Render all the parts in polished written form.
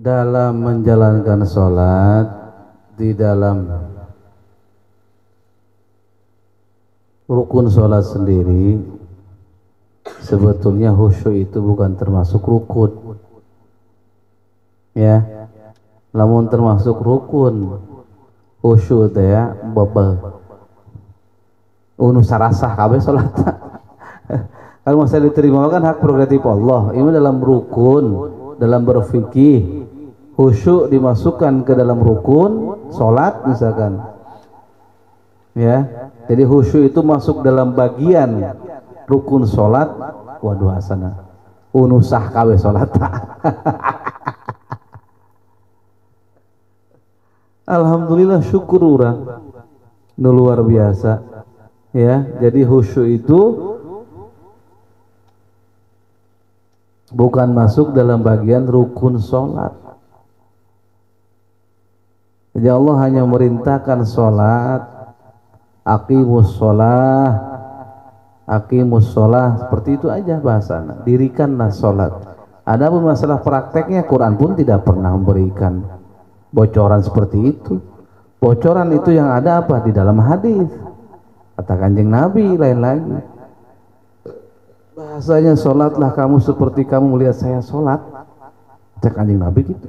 dalam menjalankan sholat, di dalam rukun sholat sendiri, sebetulnya khusyuk itu bukan termasuk rukun, ya. Namun termasuk rukun khusyuk itu ya, babal unu sarasah kabeh sholat. Kalau masa diterima kan hak prerogatif Allah. Ini dalam rukun, dalam berfikih, khusyuk dimasukkan ke dalam rukun sholat misalkan, ya. Jadi khusyuk itu masuk dalam bagian rukun sholat. Waduh asana unusah kawe sholat. Alhamdulillah syukur orang nu luar biasa, ya. Jadi khusyuk itu bukan masuk dalam bagian rukun sholat. Jadi Allah hanya memerintahkan sholat, aqimus sholah, seperti itu aja bahasanya, dirikanlah sholat. Adapun masalah prakteknya, Quran pun tidak pernah memberikan bocoran seperti itu. Bocoran itu yang ada apa? Di dalam hadis, kata Kanjeng Nabi lain lagi. Bahasanya sholatlah kamu seperti kamu melihat saya sholat, kata Kanjeng Nabi gitu.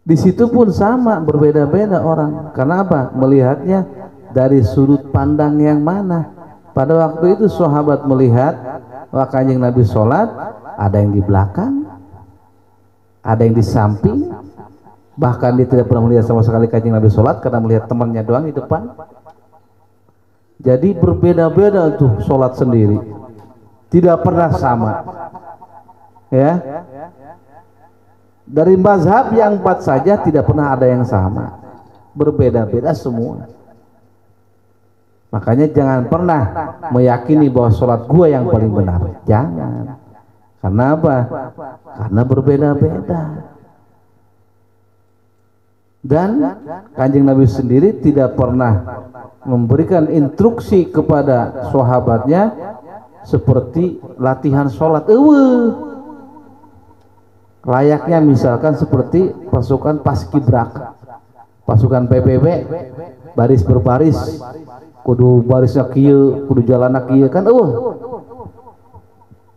Di situ pun sama, berbeda-beda orang. Karena apa? Melihatnya dari sudut pandang yang mana. Pada waktu itu sahabat melihat wah Kanjeng Nabi sholat, ada yang di belakang, ada yang di samping, bahkan dia tidak pernah melihat sama sekali Kanjeng Nabi sholat karena melihat temannya doang di depan. Jadi berbeda-beda tuh sholat sendiri, tidak pernah sama, ya. Dari mazhab yang 4 saja tidak pernah ada yang sama, berbeda-beda semua. Makanya jangan pernah meyakini bahwa sholat gua yang paling benar, jangan. Karena apa? Karena berbeda-beda. Dan Kanjeng Nabi sendiri tidak pernah memberikan instruksi kepada sahabatnya seperti latihan sholat. Layaknya misalkan seperti pasukan paskibraka, pasukan PBB, baris berbaris, kudu barisnya kieu, kudu jalanna kieu kan.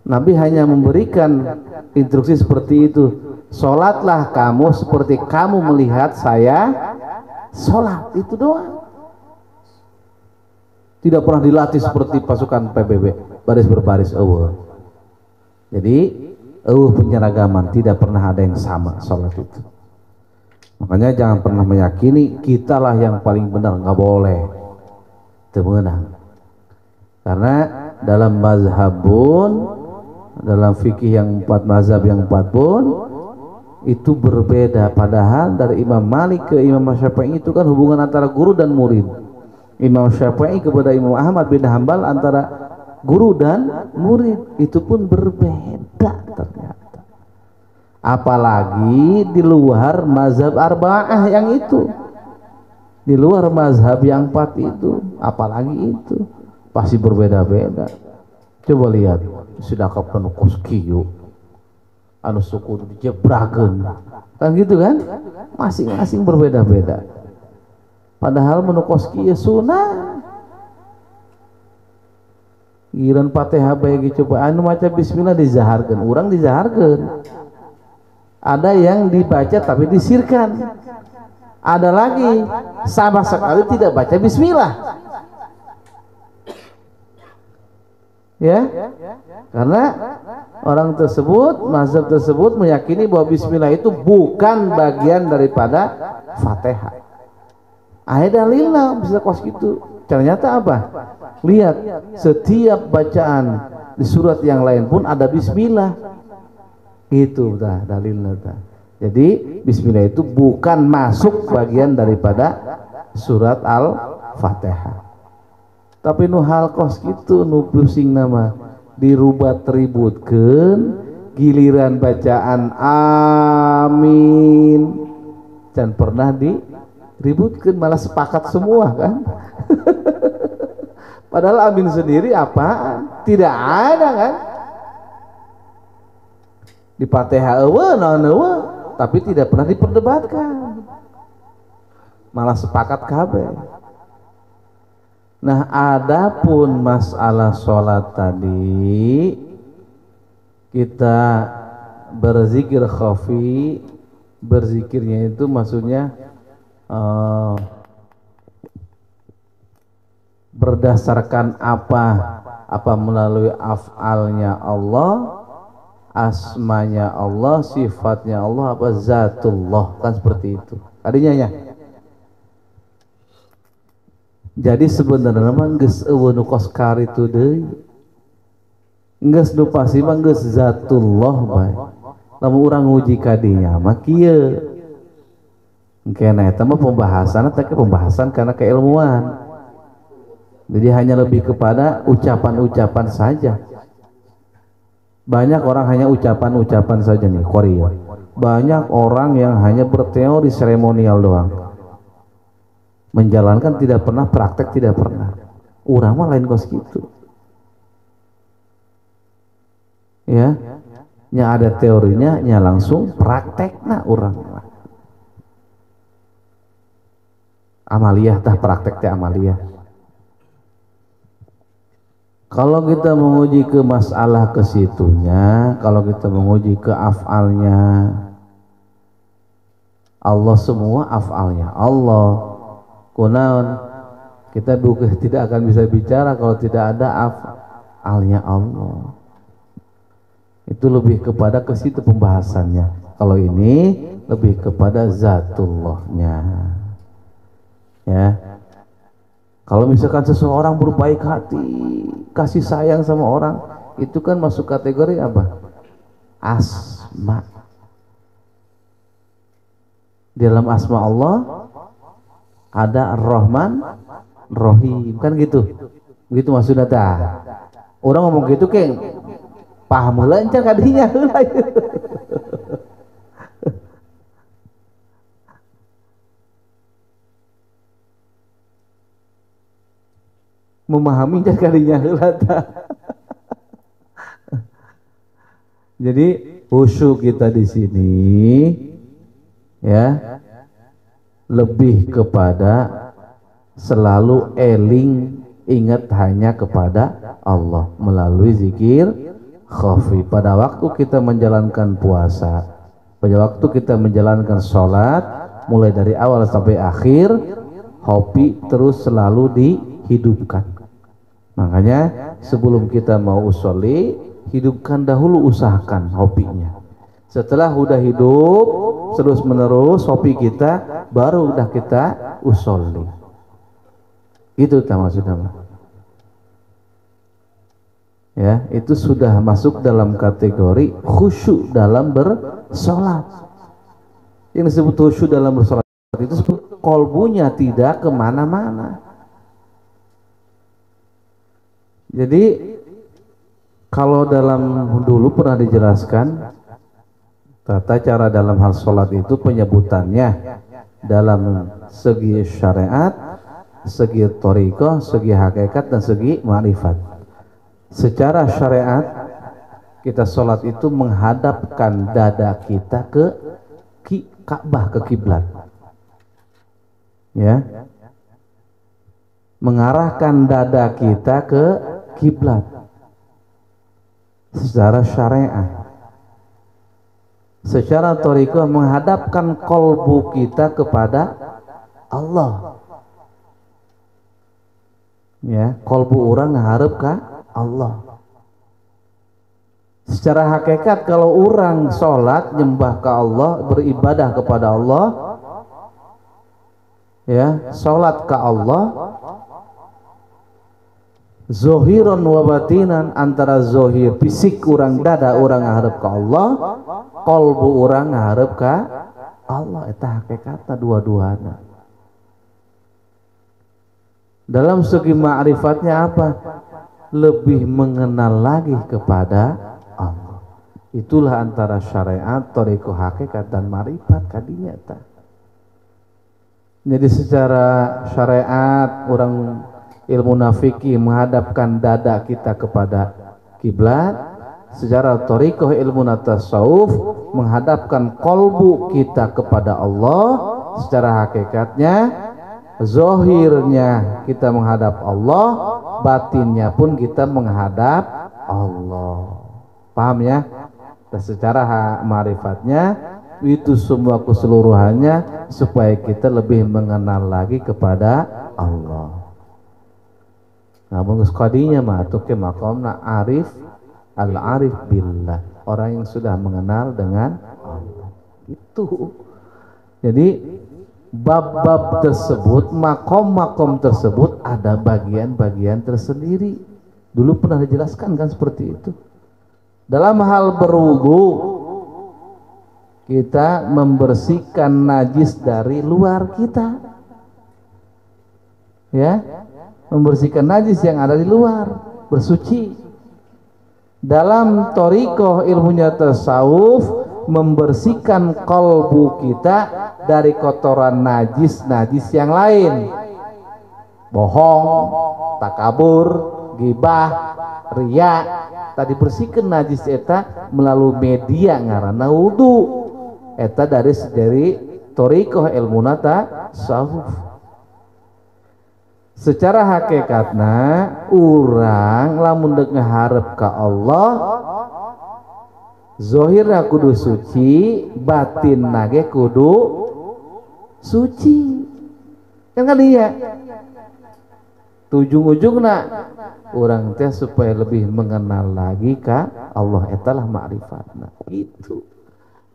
Nabi hanya memberikan instruksi seperti itu. Sholatlah kamu seperti kamu melihat saya sholat, itu doang. Tidak pernah dilatih seperti pasukan PBB, baris berbaris. Jadi penyeragaman, tidak pernah ada yang sama sholat itu. Makanya jangan pernah meyakini kitalah yang paling benar, nggak boleh, temenang. Karena dalam mazhabun, dalam fikih yang 4 mazhab yang 4 pun itu berbeda. Padahal dari Imam Malik ke Imam Syafi'i itu kan hubungan antara guru dan murid. Imam Syafi'i kepada Imam Ahmad bin Hambal antara guru dan murid itu pun berbeda ternyata. Apalagi di luar mazhab arba'ah yang itu, di luar mazhab yang 4 itu, apalagi itu pasti berbeda-beda. Coba lihat sudah kapan koskiyo anu suku dijebrakeun kan gitu kan, masing-masing berbeda-beda. Padahal menukoski ya sunnah. Giran Fatihah bae coba anu maca bismillah dizaharkeun, urang dizaharkeun. Ada yang dibaca tapi disirkan. Ada lagi sama sekali tidak baca bismillah. Ya. Karena orang tersebut, mazhab tersebut meyakini bahwa bismillah itu bukan bagian daripada Fatihah. Ada dalilnya bisa kos gitu. Ternyata apa? Lihat, setiap bacaan di surat yang lain pun ada bismillah. Itu dah dalilnya dah. Jadi bismillah itu bukan masuk bagian daripada surat Al-Fatihah. Tapi nu hal kos gitu, nu pusing nama dirubah ributkeun, giliran bacaan amin dan pernah diributkeun, malah sepakat semua kan. Padahal amin sendiri apa? Tidak ada kan? di Fatihah tapi tidak pernah diperdebatkan, malah sepakat kabeh. Nah, adapun masalah sholat tadi, kita berzikir khafi, berzikirnya itu maksudnya berdasarkan apa melalui af'alnya Allah, asmanya Allah, sifatnya Allah, apa zatullah, kan seperti itu tadinya ya. Jadi sebenarnya mah geus eueuh nu kos karitu deui, geus nu pasti mah geus zatullah bae. Lamun urang nguji kadinya mah kieu engkena eta mah pembahasan teh pembahasan karena keilmuan, jadi hanya lebih kepada ucapan-ucapan saja. Banyak orang hanya ucapan-ucapan saja nih Korea. Banyak orang yang hanya berteori seremonial doang, menjalankan tidak pernah, praktek tidak pernah. Urang mah lain kos gitu ya, nya ada teorinya, nya langsung praktekna urang amaliyah tah, praktek teh amaliyah. Kalau kita menguji ke masalah ke situnya, kalau kita menguji ke af'alnya Allah, semua af'alnya Allah kunaon, kita bukan tidak akan bisa bicara kalau tidak ada af'alnya Allah. Itu lebih kepada ke situ pembahasannya. Kalau ini lebih kepada zatullahnya ya. Kalau misalkan seseorang berbaik hati, kasih sayang sama orang, itu kan masuk kategori apa? Asma. Di dalam asma Allah ada Ar-Rahman, Rohim, kan gitu. Begitu maksudnya tah. Orang ngomong gitu kayak paham heula encan kadinya heula. Memahami encan kadinya heula tah. Jadi khusyuk kita di sini ya lebih kepada selalu eling, ingat hanya kepada Allah melalui zikir khafi. Pada waktu kita menjalankan puasa, pada waktu kita menjalankan sholat, mulai dari awal sampai akhir, hobi terus selalu dihidupkan. Makanya sebelum kita mau usolli, hidupkan dahulu, usahakan hobinya. Setelah udah hidup terus menerus hobi kita, baru udah kita usolli. Itu maksudnya. Ya, itu sudah masuk dalam kategori khusyuk dalam bersolat. Yang disebut khusyuk dalam bersolat itu sebut kolbunya tidak kemana-mana. Jadi kalau dalam dulu pernah dijelaskan tata cara dalam hal sholat itu penyebutannya dalam segi syariat, segi thariqah, segi hakikat, dan segi ma'rifat. Secara syariat kita sholat itu menghadapkan dada kita ke Ka'bah, ke kiblat ya, mengarahkan dada kita ke kiblat secara syariat. Secara thariqah menghadapkan kolbu kita kepada Allah ya, kolbu orang ngarep ka Allah. Secara hakikat kalau orang sholat nyembah ke Allah, beribadah kepada Allah ya, sholat ke Allah, zohiron wa batinan, antara zohir fisik orang, dada orang ngarep ke Allah, kolbu orang ngarep ka Allah. Eta hakikatna dua-duana. Dalam segi ma'rifatnya apa? Lebih mengenal lagi kepada Allah. Itulah antara syariat, thariqah, hakikat, dan ma'rifat kadinya ta. Jadi secara syariat orang ilmu nafiki menghadapkan dada kita kepada kiblat. secara thariqah ilmu tasawuf menghadapkan kolbu kita kepada Allah. Secara hakikatnya zahirnya kita menghadap Allah, batinnya pun kita menghadap Allah. Paham ya? Dan secara ma'rifatnya itu semua keseluruhannya supaya kita lebih mengenal lagi kepada Allah. Namun sekadinya mah tuh ke makamna arif al-arif billah, orang yang sudah mengenal dengan Allah. Itu. Jadi bab-bab tersebut, makom-makom tersebut ada bagian-bagian tersendiri. Dulu pernah dijelaskan kan seperti itu. Dalam hal berwudu, kita membersihkan najis dari luar kita, ya, membersihkan najis yang ada di luar, bersuci. Dalam thariqah ilmunya tasawuf, membersihkan kalbu kita dari kotoran najis-najis yang lain, bohong, takabur, gibah, riya. Tadi bersihkan najis eta melalui media ngaranna wudu. Eta dari thariqah ilmu tasawuf. Secara hakikatna urang lamun deuk ngaharep ka Allah, zahirna kudu suci, batin nage kudu suci. Kan dia ujung-ujungna urang teh supaya lebih mengenal lagi ka Allah, etalah ma'rifatna. Itu.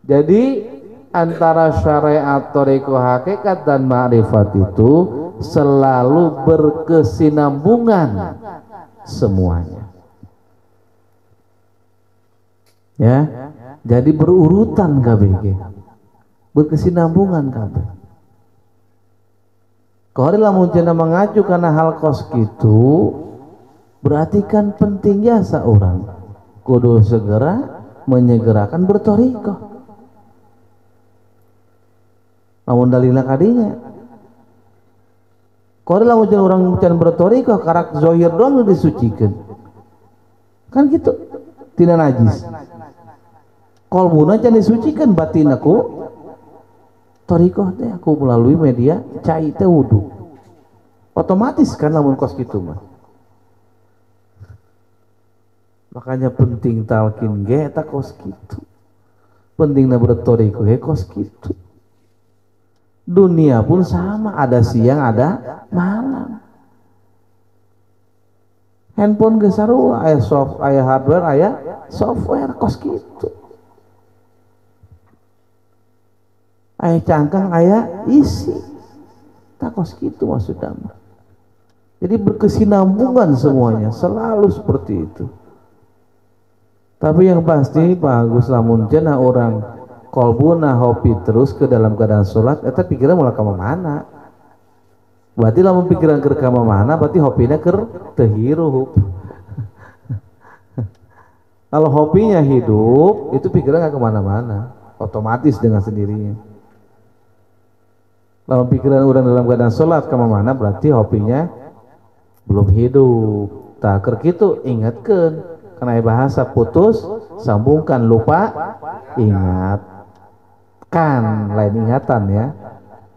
Jadi antara syariat, thariqah, hakikat dan ma'rifat itu selalu berkesinambungan semuanya. Ya, jadi berurutan KBG, berkesinambungan KB. Kalau lamun cenah mengacu karena hal kos gitu, berarti kan pentingnya seorang kudu segera menyegerakan berthariqah. Namun dalilna kadinya kalau lamun cenah urang can berthariqah karak zahir doang disucikeun. Kan gitu. Tina najis. Qalbuna can disucikeun, batin aku thariqah teh aku melalui media cai teh wudu. Otomatis kan lamun kos kitu mah. Makanya penting talqin ge eta kos kitu. Pentingna berthariqah ge kos kitu. Dunia pun sama, ada siang ada malam. Handphone ge sarua, aya hardware, aya software, kos kitu. Aya cangkang, aya isi. Tak kos kitu maksudna. Jadi berkesinambungan semuanya, selalu seperti itu. Tapi yang pasti bagus lamun cenah orang kolbuna hobi terus ke dalam keadaan sholat, eta pikiran mulai kama mana? Berarti lamun pikiran keur kama mana, berarti hobinya keur teu hirup. Kalau hobinya hidup, itu pikiran nggak kemana-mana, otomatis dengan sendirinya. Lamun pikiran orang dalam keadaan sholat kama mana, berarti hobinya belum hidup. Tak keur kitu ingatkeun, karena bahasa putus sambungkan, lupa ingat. Kan lain ingatan ya,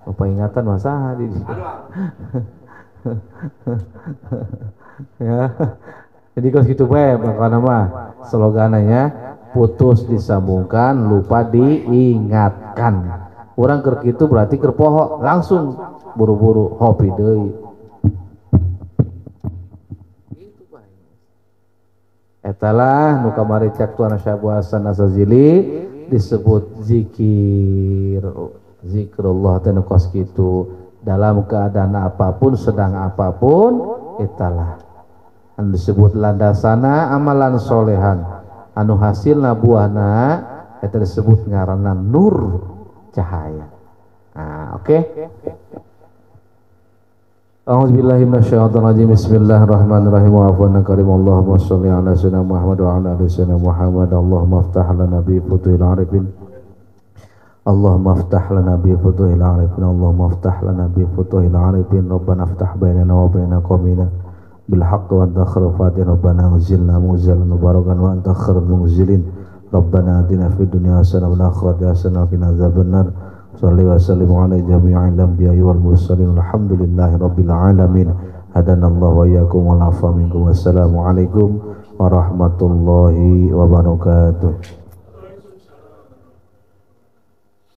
lupa ingatan masalah di ya. Jadi kalau gitu bae makanya mah slogannya putus disambungkan, lupa diingatkan. Orang keur kitu berarti keur poho langsung buru-buru hobi deui. Etalah nu kamari cak tuan Syekh Hasan Asazili disebut zikir, zikrullah teh kos kitu. Dalam keadaan apapun, sedang apapun, italah anu disebut landasana amalan solehan anu hasilna buahna eta disebut ngaranna nur, cahaya. Nah, oke. A'udzubillahi minasyaitonirrajim. Bismillahirrahmanirrahim. Wa afwana karim. Allahumma shalli ala sayyidina Muhammad wa ala ali sayyidina Muhammad. Allahumma iftah lana bi futuhil arifin. Allahumma iftah lana bi futuhil arifin. Allahumma iftah lana bi futuhil arifin. Rabbana iftah bainana wa baina qaumina. bil haqqi wa anta khairul fatihin. Rabbana anzilna munzalan mubarakan wa anta khairul munzilin. Rabbana atina fid dunya hasanah wa fil akhirati hasanah wa qina adzabannar. Shalli wa sallim ala jami'il anbiya'i wal mursalin. Alhamdulillahi rabbil alamin. Hadanallahu wa iyyakum wa afa minkum. Wassalamu alaikum warahmatullahi wabarakatuh.